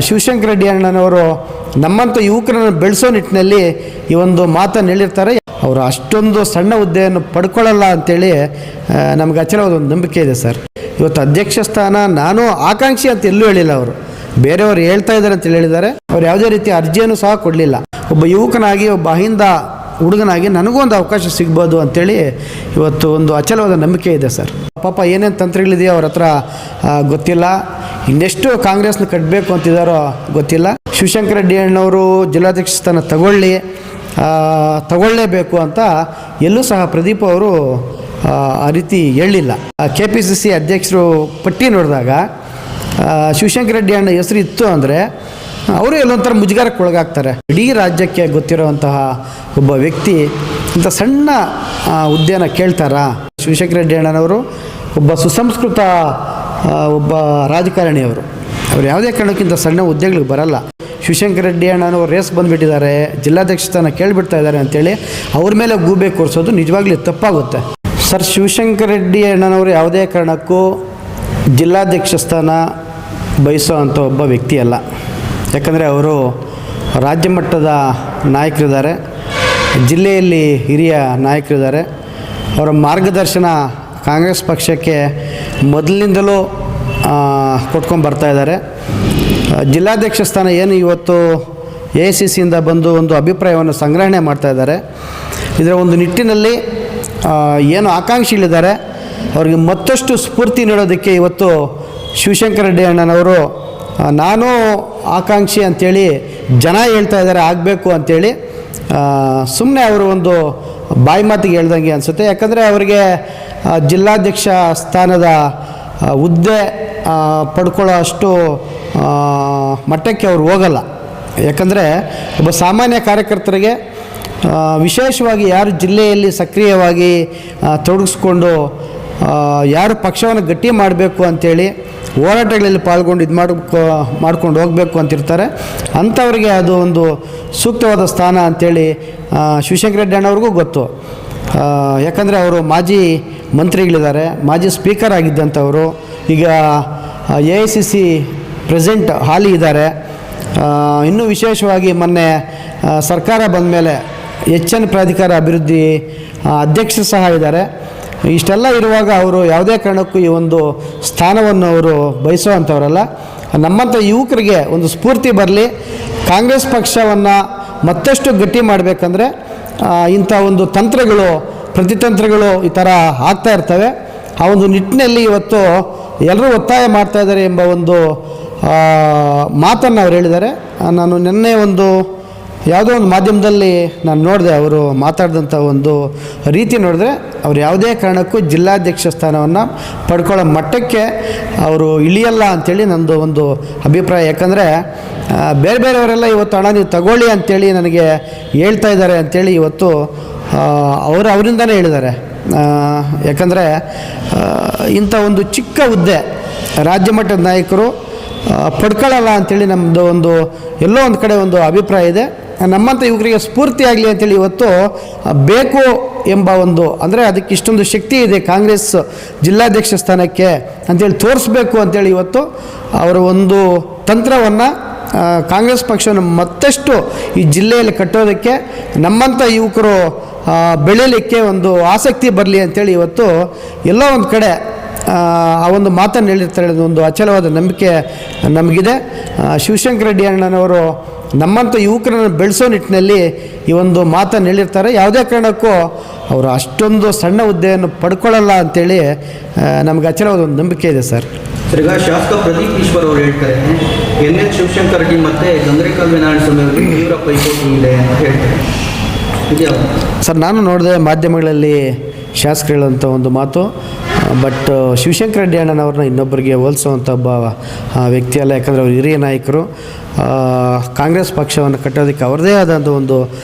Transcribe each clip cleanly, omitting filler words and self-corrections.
ಶಿವಶಂಕರ ರೆಡ್ಡಿ ಅಣ್ಣನವರು ನಮ್ಮಂಥ ಯುವಕರನ್ನು ಬೆಳೆಸೋ ನಿಟ್ಟಿನಲ್ಲಿ ಈ ಒಂದು ಮಾತನ್ನು ಹೇಳಿರ್ತಾರೆ. ಅವರು ಅಷ್ಟೊಂದು ಸಣ್ಣ ಹುದ್ದೆಯನ್ನು ಪಡ್ಕೊಳ್ಳಲ್ಲ ಅಂಥೇಳಿ ನಮಗೆ ಅಚಲವಾದ ಒಂದು ನಂಬಿಕೆ ಇದೆ ಸರ್. ಇವತ್ತು ಅಧ್ಯಕ್ಷ ಸ್ಥಾನ ನಾನು ಆಕಾಂಕ್ಷಿ ಅಂತ ಎಲ್ಲೂ ಹೇಳಿಲ್ಲ. ಅವರು ಬೇರೆಯವರು ಹೇಳ್ತಾ ಇದ್ದಾರೆ ಅಂತೇಳಿ ಹೇಳಿದ್ದಾರೆ. ಅವ್ರು ಯಾವುದೇ ರೀತಿ ಅರ್ಜಿಯನ್ನು ಸಹ ಕೊಡಲಿಲ್ಲ. ಒಬ್ಬ ಯುವಕನಾಗಿ, ಒಬ್ಬ ಅಹಿಂದ ಹುಡುಗನಾಗಿ ನನಗೂ ಒಂದು ಅವಕಾಶ ಸಿಗ್ಬೋದು ಅಂಥೇಳಿ ಇವತ್ತು ಒಂದು ಅಚಲವಾದ ನಂಬಿಕೆ ಇದೆ ಸರ್. ಪಾಪ ಏನೇನು ತಂತ್ರಗಳಿದೆಯೋ ಅವ್ರ ಹತ್ರ ಗೊತ್ತಿಲ್ಲ. ಇನ್ನೆಷ್ಟು ಕಾಂಗ್ರೆಸ್ನ ಕಟ್ಟಬೇಕು ಅಂತಿದ್ದಾರೋ ಗೊತ್ತಿಲ್ಲ. ಶಿವಶಂಕರ ರೆಡ್ಡಿ ಅಣ್ಣವರು ಜಿಲ್ಲಾಧ್ಯಕ್ಷ ಸ್ಥಾನ ತಗೊಳ್ಳೇಬೇಕು ಅಂತ ಎಲ್ಲೂ ಸಹ ಪ್ರದೀಪ್ ಅವರು ಆ ರೀತಿ ಹೇಳಿಲ್ಲ. KPCC ಅಧ್ಯಕ್ಷರು ಪಟ್ಟಿ ನೋಡಿದಾಗ ಶಿವಶಂಕರ ರೆಡ್ಡಿ ಅಣ್ಣ ಹೆಸರು ಇತ್ತು ಅಂದರೆ ಅವರು ಎಲ್ಲೊಂಥರ ಮುಜುಗರಕ್ಕೆ ಒಳಗಾಗ್ತಾರೆ. ಇಡೀ ರಾಜ್ಯಕ್ಕೆ ಗೊತ್ತಿರುವಂತಹ ಒಬ್ಬ ವ್ಯಕ್ತಿ ಇಂಥ ಸಣ್ಣ ಹುದ್ದೆನ ಕೇಳ್ತಾರಾ? ಶಿವಶಂಕರ ರೆಡ್ಡಿ ಅಣ್ಣನವರು ಒಬ್ಬ ಸುಸಂಸ್ಕೃತ ಒಬ್ಬ ರಾಜಕಾರಣಿಯವರು. ಅವ್ರು ಯಾವುದೇ ಕಾರಣಕ್ಕಿಂತ ಸಣ್ಣ ಹುದ್ದೆಗಳಿಗೆ ಬರಲ್ಲ. ಶಿವಶಂಕರ ರೆಡ್ಡಿ ಅಣ್ಣನವರು ರೇಸ್ ಬಂದುಬಿಟ್ಟಿದ್ದಾರೆ, ಜಿಲ್ಲಾಧ್ಯಕ್ಷ ಸ್ಥಾನ ಕೇಳಿಬಿಡ್ತಾ ಇದ್ದಾರೆ ಅಂತೇಳಿ ಅವ್ರ ಮೇಲೆ ಗೂಬೆ ಕೂರಿಸೋದು ನಿಜವಾಗ್ಲೂ ತಪ್ಪಾಗುತ್ತೆ ಸರ್. ಶಿವಶಂಕರ ರೆಡ್ಡಿ ಅಣ್ಣನವರು ಯಾವುದೇ ಕಾರಣಕ್ಕೂ ಜಿಲ್ಲಾಧ್ಯಕ್ಷ ಸ್ಥಾನ ಬಯಸೋ ಅಂಥ ಒಬ್ಬ ವ್ಯಕ್ತಿ ಅಲ್ಲ. ಯಾಕಂದರೆ ಅವರು ರಾಜ್ಯ ಮಟ್ಟದ ನಾಯಕರಿದ್ದಾರೆ, ಜಿಲ್ಲೆಯಲ್ಲಿ ಹಿರಿಯ ನಾಯಕರಿದ್ದಾರೆ. ಅವರ ಮಾರ್ಗದರ್ಶನ ಕಾಂಗ್ರೆಸ್ ಪಕ್ಷಕ್ಕೆ ಮೊದಲಿನಿಂದಲೂ ಕೊಟ್ಕೊಂಡು ಬರ್ತಾ ಇದ್ದಾರೆ. ಜಿಲ್ಲಾಧ್ಯಕ್ಷ ಸ್ಥಾನ ಏನು ಇವತ್ತು AICCಯಿಂದ ಬಂದು ಒಂದು ಅಭಿಪ್ರಾಯವನ್ನು ಸಂಗ್ರಹಣೆ ಮಾಡ್ತಾ ಇದ್ದಾರೆ. ಇದರ ಒಂದು ನಿಟ್ಟಿನಲ್ಲಿ ಏನು ಆಕಾಂಕ್ಷಿಗಳಿದ್ದಾರೆ ಅವ್ರಿಗೆ ಮತ್ತಷ್ಟು ಸ್ಫೂರ್ತಿ ನೀಡೋದಕ್ಕೆ ಇವತ್ತು ಶಿವಶಂಕರ ರೆಡ್ಡಿ ಅಣ್ಣನವರು ನಾನು ಆಕಾಂಕ್ಷಿ ಅಂಥೇಳಿ ಜನ ಹೇಳ್ತಾ ಇದ್ದಾರೆ, ಆಗಬೇಕು ಅಂಥೇಳಿ ಸುಮ್ಮನೆ ಅವರು ಒಂದು ಬಾಯಿ ಮಾತಿಗೆ ಹೇಳ್ದಂಗೆ ಅನಿಸುತ್ತೆ. ಯಾಕಂದರೆ ಅವರಿಗೆ ಜಿಲ್ಲಾಧ್ಯಕ್ಷ ಸ್ಥಾನದ ಹುದ್ದೆ ಪಡ್ಕೊಳ್ಳೋ ಅಷ್ಟು ಮಟ್ಟಕ್ಕೆ ಅವರು ಹೋಗಲ್ಲ. ಯಾಕಂದರೆ ಒಬ್ಬ ಸಾಮಾನ್ಯ ಕಾರ್ಯಕರ್ತರಿಗೆ ವಿಶೇಷವಾಗಿ ಯಾರು ಜಿಲ್ಲೆಯಲ್ಲಿ ಸಕ್ರಿಯವಾಗಿ ತೊಡಗಿಸ್ಕೊಂಡು ಯಾರು ಪಕ್ಷವನ್ನು ಗಟ್ಟಿ ಮಾಡಬೇಕು ಅಂಥೇಳಿ ಹೋರಾಟಗಳಲ್ಲಿ ಪಾಲ್ಗೊಂಡು ಮಾಡ್ಕೊಂಡು ಹೋಗಬೇಕು ಅಂತಿರ್ತಾರೆ, ಅಂಥವ್ರಿಗೆ ಅದು ಒಂದು ಸೂಕ್ತವಾದ ಸ್ಥಾನ ಅಂಥೇಳಿ ಶಿವಶಂಕರ ರೆಡ್ಡಿ ಅಣ್ಣವ್ರಿಗೂ ಗೊತ್ತು. ಯಾಕಂದರೆ ಅವರು ಮಾಜಿ ಮಂತ್ರಿಗಳಿದ್ದಾರೆ, ಮಾಜಿ ಸ್ಪೀಕರ್ ಆಗಿದ್ದಂಥವರು, ಈಗ AICC ಪ್ರೆಸಿಡೆಂಟ್ ಹಾಲಿ ಇದ್ದಾರೆ. ಇನ್ನೂ ವಿಶೇಷವಾಗಿ ಮೊನ್ನೆ ಸರ್ಕಾರ ಬಂದ ಮೇಲೆ HN ಪ್ರಾಧಿಕಾರ ಅಭಿವೃದ್ಧಿ ಅಧ್ಯಕ್ಷರು ಸಹ ಇದ್ದಾರೆ. ಇಷ್ಟೆಲ್ಲ ಇರುವಾಗ ಅವರು ಯಾವುದೇ ಕಾರಣಕ್ಕೂ ಈ ಒಂದು ಸ್ಥಾನವನ್ನು ಅವರು ಬಯಸೋ ಅಂಥವರಲ್ಲ. ನಮ್ಮಂಥ ಯುವಕರಿಗೆ ಒಂದು ಸ್ಫೂರ್ತಿ ಬರಲಿ, ಕಾಂಗ್ರೆಸ್ ಪಕ್ಷವನ್ನು ಮತ್ತಷ್ಟು ಗಟ್ಟಿ ಮಾಡಬೇಕಂದ್ರೆ ಇಂಥ ಒಂದು ತಂತ್ರಗಳು, ಪ್ರತಿತಂತ್ರಗಳು ಈ ಥರ ಆಗ್ತಾ ಇರ್ತವೆ. ಆ ಒಂದು ನಿಟ್ಟಿನಲ್ಲಿ ಇವತ್ತು ಎಲ್ಲರೂ ಒತ್ತಾಯ ಮಾಡ್ತಾ ಇದ್ದಾರೆ ಎಂಬ ಒಂದು ಮಾತನ್ನು ಅವ್ರು ಹೇಳಿದ್ದಾರೆ. ನಾನು ನಿನ್ನೆ ಒಂದು ಯಾವುದೋ ಒಂದು ಮಾಧ್ಯಮದಲ್ಲಿ ನಾನು ನೋಡಿದೆ, ಅವರು ಮಾತಾಡಿದಂಥ ಒಂದು ರೀತಿ ನೋಡಿದ್ರೆ ಅವ್ರು ಯಾವುದೇ ಕಾರಣಕ್ಕೂ ಜಿಲ್ಲಾಧ್ಯಕ್ಷ ಸ್ಥಾನವನ್ನು ಪಡ್ಕೊಳ್ಳೋ ಮಟ್ಟಕ್ಕೆ ಅವರು ಇಳಿಯಲ್ಲ ಅಂಥೇಳಿ ನನ್ನದು ಒಂದು ಅಭಿಪ್ರಾಯ. ಯಾಕಂದರೆ ಬೇರೆಯವರೆಲ್ಲ ಇವತ್ತು ಹಣ ನೀವು ತಗೊಳ್ಳಿ ಅಂಥೇಳಿ ನನಗೆ ಹೇಳ್ತಾ ಇದ್ದಾರೆ ಅಂಥೇಳಿ ಇವತ್ತು ಅವರಿಂದನೇ ಹೇಳಿದ್ದಾರೆ. ಯಾಕಂದರೆ ಇಂಥ ಒಂದು ಚಿಕ್ಕ ಹುದ್ದೆ ರಾಜ್ಯ ಮಟ್ಟದ ನಾಯಕರು ಪಡ್ಕೊಳ್ಳಲ್ಲ ಅಂಥೇಳಿ ನಮ್ಮದು ಒಂದು ಎಲ್ಲೋ ಒಂದು ಕಡೆ ಒಂದು ಅಭಿಪ್ರಾಯ ಇದೆ. ನಮ್ಮಂಥ ಯುವಕರಿಗೆ ಸ್ಫೂರ್ತಿ ಆಗಲಿ ಅಂಥೇಳಿ ಇವತ್ತು ಬೇಕು ಎಂಬ ಒಂದು, ಅಂದರೆ ಅದಕ್ಕೆ ಇಷ್ಟೊಂದು ಶಕ್ತಿ ಇದೆ ಕಾಂಗ್ರೆಸ್ ಜಿಲ್ಲಾಧ್ಯಕ್ಷ ಸ್ಥಾನಕ್ಕೆ ಅಂಥೇಳಿ ತೋರಿಸ್ಬೇಕು ಅಂಥೇಳಿ ಇವತ್ತು ಅವರ ಒಂದು ತಂತ್ರವನ್ನು ಕಾಂಗ್ರೆಸ್ ಪಕ್ಷವನ್ನು ಮತ್ತಷ್ಟು ಈ ಜಿಲ್ಲೆಯಲ್ಲಿ ಕಟ್ಟೋದಕ್ಕೆ, ನಮ್ಮಂಥ ಯುವಕರು ಬೆಳೀಲಿಕ್ಕೆ ಒಂದು ಆಸಕ್ತಿ ಬರಲಿ ಅಂಥೇಳಿ ಇವತ್ತು ಎಲ್ಲೋ ಒಂದು ಕಡೆ ಆ ಒಂದು ಮಾತನ್ನು ಹೇಳಿರ್ತಾರೆ. ಒಂದು ಅಚಲವಾದ ನಂಬಿಕೆ ನಮಗಿದೆ. ಶಿವಶಂಕರ ರೆಡ್ಡಿ ಅಣ್ಣನವರು ನಮ್ಮಂಥ ಯುವಕರನ್ನು ಬೆಳೆಸೋ ನಿಟ್ಟಿನಲ್ಲಿ ಈ ಒಂದು ಮಾತನ್ನು ಹೇಳಿರ್ತಾರೆ. ಯಾವುದೇ ಕಾರಣಕ್ಕೂ ಅವರು ಅಷ್ಟೊಂದು ಸಣ್ಣ ಹುದ್ದೆಯನ್ನು ಪಡ್ಕೊಳ್ಳಲ್ಲ ಅಂಥೇಳಿ ನಮಗೆ ಅಚಲವಾದ ಒಂದು ನಂಬಿಕೆ ಇದೆ ಸರ್. ಈಗ ಶಾಸಕ ಪ್ರದೀಪ್ ಈಶ್ವರ್ ಅವರು ಹೇಳ್ತಾರೆ, NH ಶಿವಶಂಕರ ರೆಡ್ಡಿ ಮತ್ತು ಗಂಗರೇಕಲ್ ನಾರಾಯಣಸ್ವಾಮಿ ಅವರಿಗೆ ತೀವ್ರ ಪೈಪೋಟಿ ಇದೆ ಅಂತ ಹೇಳ್ತಾರೆ. ಸರ್, ನಾನು ನೋಡಿದೆ ಮಾಧ್ಯಮಗಳಲ್ಲಿ ಶಾಸಕರು ಹೇಳುವಂಥ ಒಂದು ಮಾತು. ಬಟ್ ಶಿವಶಂಕರ ರೆಡ್ಡಿ ಅಣ್ಣನವ್ರನ್ನ ಇನ್ನೊಬ್ಬರಿಗೆ ಹೋಲಿಸುವಂಥ ಒಬ್ಬ ವ್ಯಕ್ತಿ ಅಲ್ಲ. ಯಾಕಂದರೆ ಅವರು ಹಿರಿಯ ನಾಯಕರು, ಕಾಂಗ್ರೆಸ್ ಪಕ್ಷವನ್ನು ಕಟ್ಟೋದಕ್ಕೆ ಅವ್ರದ್ದೇ ಆದಂಥ ಒಂದು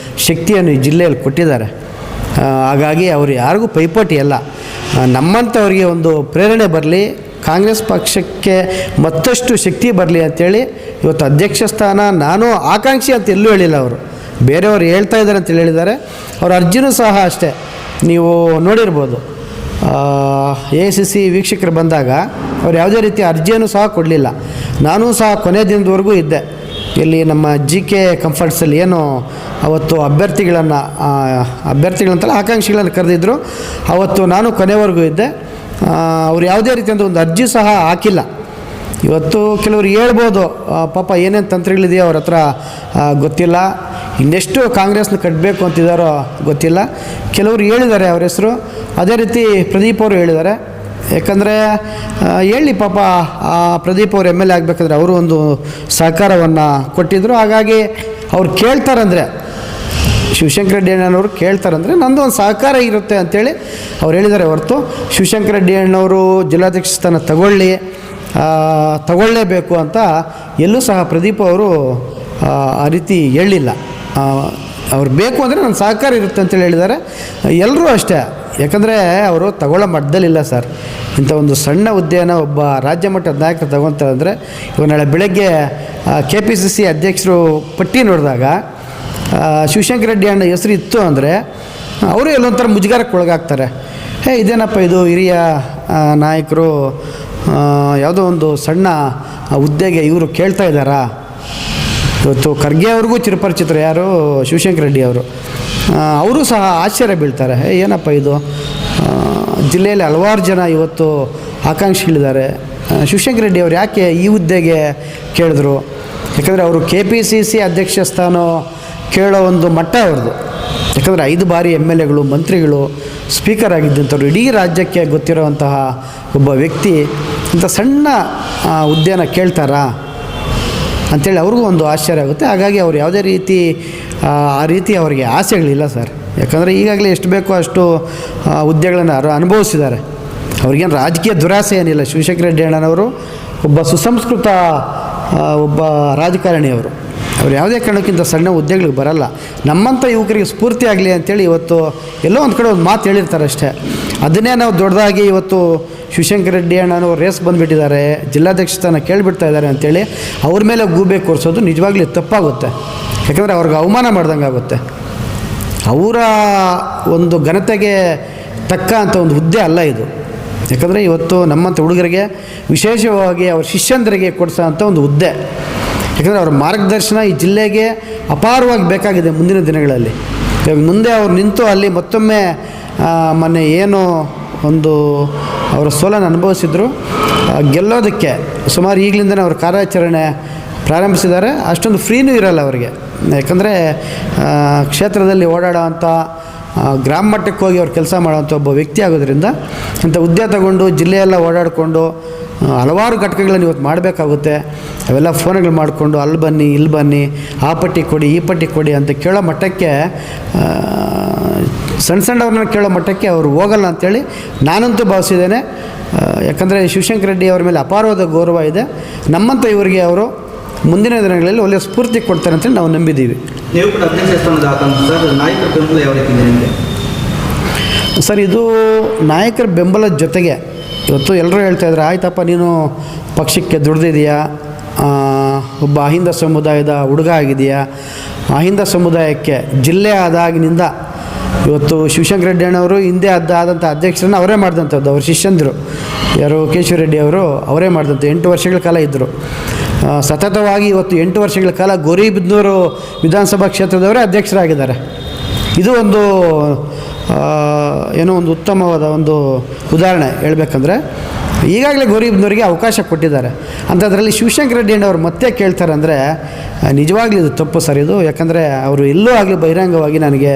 ಶಕ್ತಿಯನ್ನು ಈ ಜಿಲ್ಲೆಯಲ್ಲಿ ಕೊಟ್ಟಿದ್ದಾರೆ. ಹಾಗಾಗಿ ಅವರು ಯಾರಿಗೂ ಪೈಪೋಟಿ ಅಲ್ಲ. ನಮ್ಮಂಥವ್ರಿಗೆ ಒಂದು ಪ್ರೇರಣೆ ಬರಲಿ, ಕಾಂಗ್ರೆಸ್ ಪಕ್ಷಕ್ಕೆ ಮತ್ತಷ್ಟು ಶಕ್ತಿ ಬರಲಿ ಅಂಥೇಳಿ ಇವತ್ತು ಅಧ್ಯಕ್ಷ ಸ್ಥಾನ ನಾನು ಆಕಾಂಕ್ಷಿ ಅಂತ ಎಲ್ಲೂ ಹೇಳಿಲ್ಲ. ಅವರು ಬೇರೆಯವರು ಹೇಳ್ತಾ ಇದ್ದಾರೆ ಅಂತೇಳಿ ಹೇಳಿದ್ದಾರೆ. ಅವ್ರ ಅರ್ಜಿನೂ ಸಹ ಅಷ್ಟೇ, ನೀವು ನೋಡಿರ್ಬೋದು. AICC ವೀಕ್ಷಕರು ಬಂದಾಗ ಅವ್ರು ಯಾವುದೇ ರೀತಿ ಅರ್ಜಿಯನ್ನು ಸಹ ಕೊಡಲಿಲ್ಲ. ನಾನು ಸಹ ಕೊನೆ ದಿನದವರೆಗೂ ಇದ್ದೆ. ಇಲ್ಲಿ ನಮ್ಮ GK ಕಂಫರ್ಟ್ಸಲ್ಲಿ ಏನು ಅವತ್ತು ಅಭ್ಯರ್ಥಿಗಳಂತಲ್ಲ ಆಕಾಂಕ್ಷಿಗಳನ್ನು ಕರೆದಿದ್ದರು, ಅವತ್ತು ನಾನು ಕೊನೆವರೆಗೂ ಇದ್ದೆ. ಅವ್ರು ಯಾವುದೇ ರೀತಿಯಿಂದ ಒಂದು ಅರ್ಜಿ ಸಹ ಹಾಕಿಲ್ಲ. ಇವತ್ತು ಕೆಲವರು ಹೇಳ್ಬೋದು, ಪಾಪ ಏನೇನು ತಂತ್ರಗಳಿದೆಯೋ ಅವ್ರ ಹತ್ರ ಗೊತ್ತಿಲ್ಲ, ಇನ್ನೆಷ್ಟು ಕಾಂಗ್ರೆಸ್ನ ಕಟ್ಟಬೇಕು ಅಂತಿದ್ದಾರೋ ಗೊತ್ತಿಲ್ಲ. ಕೆಲವರು ಹೇಳಿದ್ದಾರೆ ಅವ್ರ ಹೆಸರು, ಅದೇ ರೀತಿ ಪ್ರದೀಪ್ ಅವರು ಹೇಳಿದ್ದಾರೆ. ಯಾಕಂದರೆ ಹೇಳಿ ಪಾಪ ಆ ಪ್ರದೀಪ್ ಅವರು MLA ಆಗಬೇಕಾದ್ರೆ ಅವರು ಒಂದು ಸಹಕಾರವನ್ನು ಕೊಟ್ಟಿದ್ದರು. ಹಾಗಾಗಿ ಅವ್ರು ಕೇಳ್ತಾರಂದರೆ, ಶಿವಶಂಕರ ರೆಡ್ಡಿ ಅಣ್ಣನವರು ಕೇಳ್ತಾರಂದರೆ ನಂದು ಒಂದು ಸಹಕಾರ ಇರುತ್ತೆ ಅಂಥೇಳಿ ಅವ್ರು ಹೇಳಿದ್ದಾರೆ ಹೊರತು ಶಿವಶಂಕರ ರೆಡ್ಡಿ ಅಣ್ಣವರು ಜಿಲ್ಲಾಧ್ಯಕ್ಷ ಸ್ಥಾನ ತಗೊಳ್ಳೇಬೇಕು ಅಂತ ಎಲ್ಲೂ ಸಹ ಪ್ರದೀಪ್ ಅವರು ಆ ರೀತಿ ಹೇಳಿಲ್ಲ. ಅವ್ರು ಬೇಕು ಅಂದರೆ ನನ್ನ ಸಹಕಾರ ಇರುತ್ತೆ ಅಂತೇಳಿ ಹೇಳಿದ್ದಾರೆ. ಎಲ್ಲರೂ ಅಷ್ಟೇ, ಯಾಕಂದರೆ ಅವರು ತಗೊಳ್ಳೋ ಮಟ್ಟದಲ್ಲಿಲ್ಲ ಸರ್. ಇಂಥ ಒಂದು ಸಣ್ಣ ಹುದ್ದೆಯನ್ನು ಒಬ್ಬ ರಾಜ್ಯ ಮಟ್ಟದ ನಾಯಕರು ತಗೊತಾರೆ ಅಂದರೆ, ಇವಾಗ ನಾಳೆ ಬೆಳಗ್ಗೆ KPCC ಅಧ್ಯಕ್ಷರು ಪಟ್ಟಿ ನೋಡಿದಾಗ ಶಿವಶಂಕರ ರೆಡ್ಡಿ ಅಣ್ಣ ಹೆಸರು ಇತ್ತು ಅಂದರೆ ಅವರು ಎಲ್ಲೊಂಥರ ಮುಜುಗರಕ್ಕೆ ಒಳಗಾಗ್ತಾರೆ. ಇದೇನಪ್ಪ ಇದು ಹಿರಿಯ ನಾಯಕರು ಯಾವುದೋ ಒಂದು ಸಣ್ಣ ಹುದ್ದೆಗೆ ಇವರು ಕೇಳ್ತಾ ಇದ್ದಾರಾ? ಇವತ್ತು ಖರ್ಗೆ ಅವ್ರಿಗೂ ಚಿರಪರಿಚಿತರು ಯಾರು, ಶಿವಶಂಕರ ರೆಡ್ಡಿ ಅವರು ಸಹ ಆಶ್ಚರ್ಯ ಬೀಳ್ತಾರೆ. ಏನಪ್ಪ ಇದು, ಜಿಲ್ಲೆಯಲ್ಲಿ ಹಲವಾರು ಜನ ಇವತ್ತು ಆಕಾಂಕ್ಷಿಗಳಿದ್ದಾರೆ, ಶಿವಶಂಕರ ರೆಡ್ಡಿ ಅವರು ಯಾಕೆ ಈ ಹುದ್ದೆಗೆ ಕೇಳಿದ್ರು? ಯಾಕಂದರೆ ಅವರು KPCC ಅಧ್ಯಕ್ಷ ಸ್ಥಾನ ಕೇಳೋ ಒಂದು ಮಟ್ಟ ಅವ್ರದ್ದು. ಯಾಕಂದರೆ 5 ಬಾರಿ MLAಗಳು, ಮಂತ್ರಿಗಳು, ಸ್ಪೀಕರ್ ಆಗಿದ್ದಂಥವ್ರು, ಇಡೀ ರಾಜ್ಯಕ್ಕೆ ಗೊತ್ತಿರೋವಂತಹ ಒಬ್ಬ ವ್ಯಕ್ತಿ ಇಂಥ ಸಣ್ಣ ಹುದ್ದೆನ ಕೇಳ್ತಾರಾ ಅಂಥೇಳಿ ಅವ್ರಿಗೂ ಒಂದು ಆಶ್ಚರ್ಯ ಆಗುತ್ತೆ. ಹಾಗಾಗಿ ಅವ್ರು ಯಾವುದೇ ರೀತಿ ಆ ರೀತಿ ಅವರಿಗೆ ಆಸೆಗಳಿಲ್ಲ ಸರ್. ಯಾಕಂದರೆ ಈಗಾಗಲೇ ಎಷ್ಟು ಬೇಕೋ ಅಷ್ಟು ಹುದ್ದೆಗಳನ್ನು ಅನುಭವಿಸಿದ್ದಾರೆ. ಅವ್ರಿಗೇನು ರಾಜಕೀಯ ದುರಾಸೆ ಏನಿಲ್ಲ. ಶಿವಶಂಕರ ರೆಡ್ಡಿ ಅಣ್ಣನವರು ಒಬ್ಬ ಸುಸಂಸ್ಕೃತ ಒಬ್ಬ ರಾಜಕಾರಣಿಯವರು. ಅವ್ರು ಯಾವುದೇ ಕಾರಣಕ್ಕಿಂತ ಸಣ್ಣ ಹುದ್ದೆಗಳಿಗೆ ಬರಲ್ಲ. ನಮ್ಮಂಥ ಯುವಕರಿಗೆ ಸ್ಫೂರ್ತಿ ಆಗಲಿ ಅಂಥೇಳಿ ಇವತ್ತು ಎಲ್ಲೋ ಒಂದು ಕಡೆ ಒಂದು ಮಾತು ಹೇಳಿರ್ತಾರೆ ಅಷ್ಟೇ. ಅದನ್ನೇ ನಾವು ದೊಡ್ಡದಾಗಿ ಇವತ್ತು ಶಿವಶಂಕರ ರೆಡ್ಡಿ ಅಣ್ಣನವರು ರೇಸ್ ಬಂದುಬಿಟ್ಟಿದ್ದಾರೆ, ಜಿಲ್ಲಾಧ್ಯಕ್ಷ ಸ್ಥಾನ ಕೇಳಿಬಿಡ್ತಾ ಇದ್ದಾರೆ ಅಂಥೇಳಿ ಅವ್ರ ಮೇಲೆ ಗೂಬೆ ಕೂರಿಸೋದು ನಿಜವಾಗ್ಲೂ ತಪ್ಪಾಗುತ್ತೆ. ಯಾಕಂದರೆ ಅವ್ರಿಗೆ ಅವಮಾನ ಮಾಡ್ದಂಗೆ ಆಗುತ್ತೆ. ಅವರ ಒಂದು ಘನತೆಗೆ ತಕ್ಕ ಅಂಥ ಒಂದು ಹುದ್ದೆ ಅಲ್ಲ ಇದು. ಯಾಕಂದರೆ ಇವತ್ತು ನಮ್ಮಂಥ ಹುಡುಗರಿಗೆ, ವಿಶೇಷವಾಗಿ ಅವ್ರ ಶಿಷ್ಯಂದರಿಗೆ ಕೊಡಿಸೋ ಅಂಥ ಒಂದು ಹುದ್ದೆ. ಯಾಕಂದರೆ ಅವ್ರ ಮಾರ್ಗದರ್ಶನ ಈ ಜಿಲ್ಲೆಗೆ ಅಪಾರವಾಗಿ ಬೇಕಾಗಿದೆ ಮುಂದಿನ ದಿನಗಳಲ್ಲಿ. ಇವಾಗ ಮುಂದೆ ಅವ್ರು ನಿಂತು ಅಲ್ಲಿ ಮತ್ತೊಮ್ಮೆ ಮೊನ್ನೆ ಏನು ಒಂದು ಅವರ ಸೋಲನ್ನು ಅನುಭವಿಸಿದ್ರು, ಗೆಲ್ಲೋದಕ್ಕೆ ಸುಮಾರು ಈಗಲಿಂದನೇ ಅವ್ರ ಕಾರ್ಯಾಚರಣೆ ಪ್ರಾರಂಭಿಸಿದ್ದಾರೆ. ಅಷ್ಟೊಂದು ಫ್ರೀನೂ ಇರಲ್ಲ ಅವರಿಗೆ. ಯಾಕಂದರೆ ಕ್ಷೇತ್ರದಲ್ಲಿ ಓಡಾಡೋ ಅಂಥ ಗ್ರಾಮ ಮಟ್ಟಕ್ಕೆ ಹೋಗಿ ಅವ್ರು ಕೆಲಸ ಮಾಡೋವಂಥ ಒಬ್ಬ ವ್ಯಕ್ತಿ ಆಗೋದ್ರಿಂದ ಇಂಥ ಹುದ್ದೆ ತಗೊಂಡು ಜಿಲ್ಲೆಯೆಲ್ಲ ಓಡಾಡಿಕೊಂಡು ಹಲವಾರು ಘಟಕಗಳನ್ನು ಇವತ್ತು ಮಾಡಬೇಕಾಗುತ್ತೆ. ಅವೆಲ್ಲ ಫೋನ್ಗಳು ಮಾಡಿಕೊಂಡು ಅಲ್ಲಿ ಬನ್ನಿ, ಇಲ್ಲಿ ಬನ್ನಿ, ಆ ಪಟ್ಟಿ ಕೊಡಿ, ಈ ಪಟ್ಟಿ ಕೊಡಿ ಅಂತ ಕೇಳೋ ಮಟ್ಟಕ್ಕೆ, ಸಣ್ಣವ್ರನ್ನ ಕೇಳೋ ಮಟ್ಟಕ್ಕೆ ಅವರು ಹೋಗಲ್ಲ ಅಂಥೇಳಿ ನಾನಂತೂ ಭಾವಿಸಿದ್ದೇನೆ. ಯಾಕಂದರೆ ಶಿವಶಂಕರ ರೆಡ್ಡಿ ಅವರ ಮೇಲೆ ಅಪಾರವಾದ ಗೌರವ ಇದೆ. ನಮ್ಮಂಥ ಇವರಿಗೆ ಅವರು ಮುಂದಿನ ದಿನಗಳಲ್ಲಿ ಒಳ್ಳೆಯ ಸ್ಫೂರ್ತಿ ಕೊಡ್ತಾರೆ ಅಂತೇಳಿ ನಾವು ನಂಬಿದ್ದೀವಿ. ನೀವು ಕೂಡ ಅಧ್ಯಕ್ಷ ಸ್ಥಾನದ ಆಕಾಂಕ್ಷಿ ಸರ್, ನಾಯಕರ ಬೆಂಬಲ ಯಾವ ರೀತಿ ಇದೆ ನಿಮಗೆ? ಸರ್, ಇದು ನಾಯಕರ ಬೆಂಬಲದ ಜೊತೆಗೆ ಇವತ್ತು ಎಲ್ಲರೂ ಹೇಳ್ತಾಯಿದ್ರು, ಆಯ್ತಪ್ಪ ನೀನು ಪಕ್ಷಕ್ಕೆ ದುಡ್ದಿದೆಯಾ, ಒಬ್ಬ ಅಹಿಂದ ಸಮುದಾಯದ ಹುಡುಗ ಆಗಿದೆಯಾ, ಅಹಿಂದ ಸಮುದಾಯಕ್ಕೆ ಜಿಲ್ಲೆ ಆದಾಗಿನಿಂದ ಇವತ್ತು ಶಿವಶಂಕರ ರೆಡ್ಡಿ ಅಣ್ಣವರು ಹಿಂದೆ ಆದಂಥ ಅಧ್ಯಕ್ಷರನ್ನು ಅವರೇ ಮಾಡಿದಂಥದ್ದು. ಅವ್ರ ಶಿಷ್ಯಂದರು ಯಾರು ಕೇಶವ ರೆಡ್ಡಿ ಅವರು ಅವರೇ ಮಾಡಿದಂಥ 8 ವರ್ಷಗಳ ಕಾಲ ಇದ್ದರು. ಸತತವಾಗಿ ಇವತ್ತು 8 ವರ್ಷಗಳ ಕಾಲ ಗೌರಿಬಿದನೂರು ವಿಧಾನಸಭಾ ಕ್ಷೇತ್ರದವರೇ ಅಧ್ಯಕ್ಷರಾಗಿದ್ದಾರೆ. ಇದು ಒಂದು ಏನೋ ಒಂದು ಉತ್ತಮವಾದ ಒಂದು ಉದಾಹರಣೆ ಹೇಳಬೇಕಂದ್ರೆ. ಈಗಾಗಲೇ ಗೌರಿಬಿದನೂರಿಗೆ ಅವಕಾಶ ಕೊಟ್ಟಿದ್ದಾರೆ. ಅಂಥದ್ರಲ್ಲಿ ಶಿವಶಂಕರ ರೆಡ್ಡಿ ಅವರು ಮತ್ತೆ ಕೇಳ್ತಾರೆ ಅಂದರೆ ನಿಜವಾಗ್ಲೂ ಇದು ತಪ್ಪು ಸರ್ ಇದು. ಯಾಕಂದರೆ ಅವರು ಎಲ್ಲೂ ಆಗಲಿ ಬಹಿರಂಗವಾಗಿ ನನಗೆ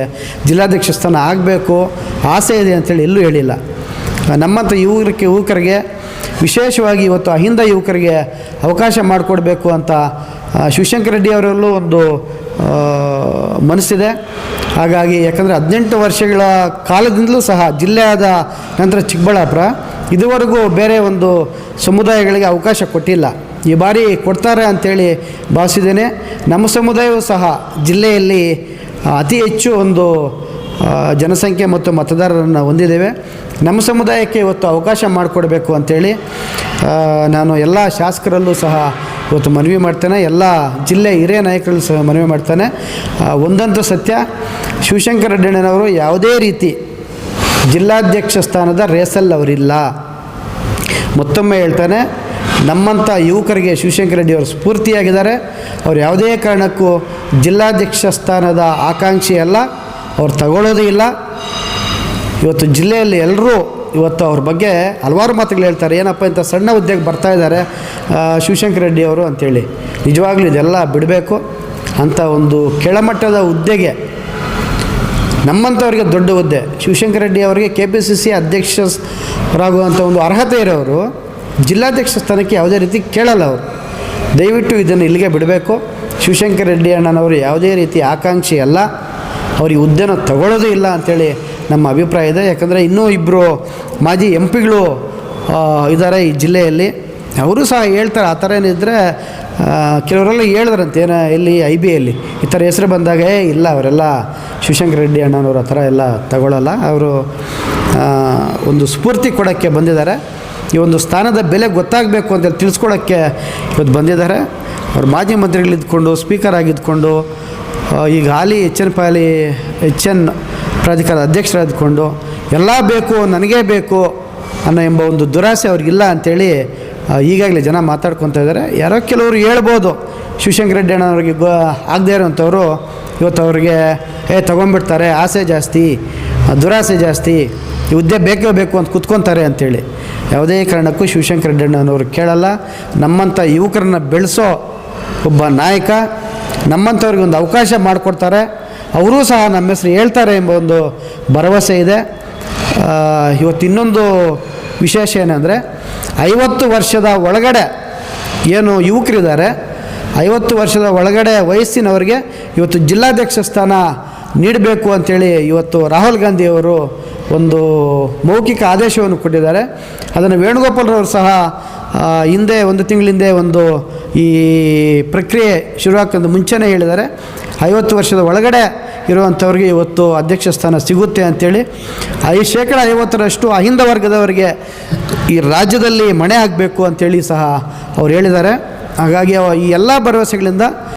ಜಿಲ್ಲಾಧ್ಯಕ್ಷ ಸ್ಥಾನ ಆಗಬೇಕು ಆಸೆ ಇದೆ ಅಂತೇಳಿ ಎಲ್ಲೂ ಹೇಳಿಲ್ಲ. ನಮ್ಮಂಥ ಯುವಕರಿಗೆ, ವಿಶೇಷವಾಗಿ ಇವತ್ತು ಅಹಿಂದ ಯುವಕರಿಗೆ ಅವಕಾಶ ಮಾಡಿಕೊಡ್ಬೇಕು ಅಂತ ಶಿವಶಂಕರ ರೆಡ್ಡಿ ಅವರಲ್ಲೂ ಒಂದು ಮನಸ್ಸಿದೆ. ಹಾಗಾಗಿ ಯಾಕಂದರೆ 18 ವರ್ಷಗಳ ಕಾಲದಿಂದಲೂ ಸಹ ಜಿಲ್ಲೆ ಆದ ನಂತರ ಚಿಕ್ಕಬಳ್ಳಾಪುರ ಇದುವರೆಗೂ ಬೇರೆ ಒಂದು ಸಮುದಾಯಗಳಿಗೆ ಅವಕಾಶ ಕೊಟ್ಟಿಲ್ಲ. ಈ ಬಾರಿ ಕೊಡ್ತಾರೆ ಅಂಥೇಳಿ ಭಾವಿಸಿದ್ದೇನೆ. ನಮ್ಮ ಸಮುದಾಯವೂ ಸಹ ಜಿಲ್ಲೆಯಲ್ಲಿ ಅತಿ ಹೆಚ್ಚು ಒಂದು ಜನಸಂಖ್ಯೆ ಮತ್ತು ಮತದಾರರನ್ನು ಹೊಂದಿದ್ದೇವೆ. ನಮ್ಮ ಸಮುದಾಯಕ್ಕೆ ಇವತ್ತು ಅವಕಾಶ ಮಾಡಿಕೊಡ್ಬೇಕು ಅಂಥೇಳಿ ನಾನು ಎಲ್ಲ ಶಾಸಕರಲ್ಲೂ ಸಹ ಇವತ್ತು ಮನವಿ ಮಾಡ್ತೇನೆ. ಎಲ್ಲ ಜಿಲ್ಲೆ ಹಿರಿಯ ನಾಯಕರಲ್ಲೂ ಸಹ ಮನವಿ ಮಾಡ್ತೇನೆ. ಒಂದಂತೂ ಸತ್ಯ, ಶಿವಶಂಕರ ರೆಡ್ಡಿ ಅಣ್ಣನವರು ಯಾವುದೇ ರೀತಿ ಜಿಲ್ಲಾಧ್ಯಕ್ಷ ಸ್ಥಾನದ ರೇಸಲ್ಲಿ ಅವರಿಲ್ಲ. ಮತ್ತೊಮ್ಮೆ ಹೇಳ್ತಾನೆ, ನಮ್ಮಂಥ ಯುವಕರಿಗೆ ಶಿವಶಂಕರ ರೆಡ್ಡಿ ಅವರು ಸ್ಫೂರ್ತಿಯಾಗಿದ್ದಾರೆ. ಅವ್ರು ಯಾವುದೇ ಕಾರಣಕ್ಕೂ ಜಿಲ್ಲಾಧ್ಯಕ್ಷ ಸ್ಥಾನದ ಆಕಾಂಕ್ಷಿ ಅಲ್ಲ, ಅವ್ರು ತಗೊಳ್ಳೋದೇ ಇಲ್ಲ. ಇವತ್ತು ಜಿಲ್ಲೆಯಲ್ಲಿ ಎಲ್ಲರೂ ಇವತ್ತು ಅವ್ರ ಬಗ್ಗೆ ಹಲವಾರು ಮಾತುಗಳು ಹೇಳ್ತಾರೆ. ಏನಪ್ಪ ಇಂಥ ಸಣ್ಣ ಹುದ್ದೆಗೆ ಬರ್ತಾ ಇದ್ದಾರೆ ಶಿವಶಂಕರ ರೆಡ್ಡಿ ಅವರು ಅಂಥೇಳಿ. ನಿಜವಾಗ್ಲೂ ಇದೆಲ್ಲ ಬಿಡಬೇಕು. ಅಂಥ ಒಂದು ಕೆಳಮಟ್ಟದ ಹುದ್ದೆಗೆ ನಮ್ಮಂಥವ್ರಿಗೆ ದೊಡ್ಡ ಹುದ್ದೆ. ಶಿವಶಂಕರ ರೆಡ್ಡಿ ಅವರಿಗೆ KPCC ಅಧ್ಯಕ್ಷರಾಗುವಂಥ ಒಂದು ಅರ್ಹತೆ ಇರೋರು ಜಿಲ್ಲಾಧ್ಯಕ್ಷ ಸ್ಥಾನಕ್ಕೆ ಯಾವುದೇ ರೀತಿ ಕೇಳಲ್ಲ ಅವರು. ದಯವಿಟ್ಟು ಇದನ್ನು ಇಲ್ಲಿಗೆ ಬಿಡಬೇಕು. ಶಿವಶಂಕರ ರೆಡ್ಡಿ ಅಣ್ಣನವರು ಯಾವುದೇ ರೀತಿ ಆಕಾಂಕ್ಷಿ ಅಲ್ಲ, ಅವ್ರಿಗೆ ಹುದ್ದೆನ ತಗೊಳ್ಳೋದೇ ಇಲ್ಲ ಅಂಥೇಳಿ ನಮ್ಮ ಅಭಿಪ್ರಾಯ ಇದೆ. ಯಾಕಂದರೆ ಇನ್ನೂ ಇಬ್ಬರು ಮಾಜಿ MP ಗಳು ಇದ್ದಾರೆ ಈ ಜಿಲ್ಲೆಯಲ್ಲಿ. ಅವರು ಸಹ ಹೇಳ್ತಾರೆ, ಆ ಥರ ಏನಿದ್ರೆ ಕೆಲವರೆಲ್ಲ ಹೇಳಿದ್ರಂತೆ ಎಲ್ಲಿ IBಯಲ್ಲಿ ಈ ಥರ ಹೆಸರು ಬಂದಾಗ ಇಲ್ಲ ಅವರೆಲ್ಲ ಶಿವಶಂಕರ ರೆಡ್ಡಿ ಅಣ್ಣನವರು ಆ ಥರ ಎಲ್ಲ ತಗೊಳ್ಳಲ್ಲ, ಅವರು ಒಂದು ಸ್ಫೂರ್ತಿ ಕೊಡೋಕ್ಕೆ ಬಂದಿದ್ದಾರೆ. ಈ ಒಂದು ಸ್ಥಾನದ ಬೆಲೆ ಗೊತ್ತಾಗಬೇಕು ಅಂತೇಳಿ ತಿಳಿಸ್ಕೊಡೋಕ್ಕೆ ಇವತ್ತು ಬಂದಿದ್ದಾರೆ. ಅವ್ರು ಮಾಜಿ ಮಂತ್ರಿಗಳಿದ್ಕೊಂಡು ಸ್ಪೀಕರ್ ಆಗಿದ್ಕೊಂಡು ಈಗ ಹಾಲಿ HN ಪ್ರಾಧಿಕಾರದ ಅಧ್ಯಕ್ಷರಾದ್ಕೊಂಡು ಎಲ್ಲ ಬೇಕು ನನಗೇ ಬೇಕು ಅನ್ನೋ ಎಂಬ ಒಂದು ದುರಾಸೆ ಅವ್ರಿಗಿಲ್ಲ ಅಂಥೇಳಿ ಈಗಾಗಲೇ ಜನ ಮಾತಾಡ್ಕೊತಾ ಇದ್ದಾರೆ. ಯಾರೋ ಕೆಲವರು ಹೇಳ್ಬೋದು ಶಿವಶಂಕರ ರೆಡ್ಡಿ ಅಣ್ಣವ್ರಿಗೆ ಆಗದೇ ಇರೋಂಥವ್ರು ಇವತ್ತು ಅವ್ರಿಗೆ ತೊಗೊಂಡ್ಬಿಡ್ತಾರೆ, ಆಸೆ ಜಾಸ್ತಿ, ದುರಾಸೆ ಜಾಸ್ತಿ, ಈ ಹುದ್ದೆ ಬೇಕೇ ಬೇಕು ಅಂತ ಕುತ್ಕೊತಾರೆ ಅಂಥೇಳಿ. ಯಾವುದೇ ಕಾರಣಕ್ಕೂ ಶಿವಶಂಕರ ರೆಡ್ಡಿ ಅಣ್ಣನವರು ಕೇಳಲ್ಲ. ನಮ್ಮಂಥ ಯುವಕರನ್ನ ಬೆಳೆಸೋ ಒಬ್ಬ ನಾಯಕ, ನಮ್ಮಂಥವ್ರಿಗೆ ಒಂದು ಅವಕಾಶ ಮಾಡಿಕೊಡ್ತಾರೆ, ಅವರೂ ಸಹ ನಮ್ಮ ಹೆಸರು ಹೇಳ್ತಾರೆ ಎಂಬ ಒಂದು ಭರವಸೆ ಇದೆ. ಇವತ್ತು ಇನ್ನೊಂದು ವಿಶೇಷ ಏನಂದರೆ 50 ವರ್ಷದ ಒಳಗಡೆ ಏನು ಯುವಕರಿದ್ದಾರೆ, 50 ವರ್ಷದ ಒಳಗಡೆ ವಯಸ್ಸಿನವರಿಗೆ ಇವತ್ತು ಜಿಲ್ಲಾಧ್ಯಕ್ಷ ಸ್ಥಾನ ನೀಡಬೇಕು ಅಂಥೇಳಿ ಇವತ್ತು ರಾಹುಲ್ ಗಾಂಧಿಯವರು ಒಂದು ಮೌಖಿಕ ಆದೇಶವನ್ನು ಕೊಟ್ಟಿದ್ದಾರೆ. ಅದನ್ನು ವೇಣುಗೋಪಾಲ್ರವರು ಸಹ ಹಿಂದೆ ಒಂದು ತಿಂಗಳ ಹಿಂದೆ ಒಂದು ಈ ಪ್ರಕ್ರಿಯೆ ಶುರುವಾಗೋದು ಮುಂಚೆನೇ ಹೇಳಿದ್ದಾರೆ. 50 ವರ್ಷದ ಒಳಗಡೆ ಇರುವಂಥವ್ರಿಗೆ ಇವತ್ತು ಅಧ್ಯಕ್ಷ ಸ್ಥಾನ ಸಿಗುತ್ತೆ ಅಂಥೇಳಿ. 50% ಅಹಿಂದ ವರ್ಗದವರಿಗೆ ಈ ರಾಜ್ಯದಲ್ಲಿ ಮಣೆ ಆಗಬೇಕು ಅಂಥೇಳಿ ಸಹ ಅವ್ರು ಹೇಳಿದ್ದಾರೆ. ಹಾಗಾಗಿ ಈ ಎಲ್ಲ ಭರವಸೆಗಳಿಂದ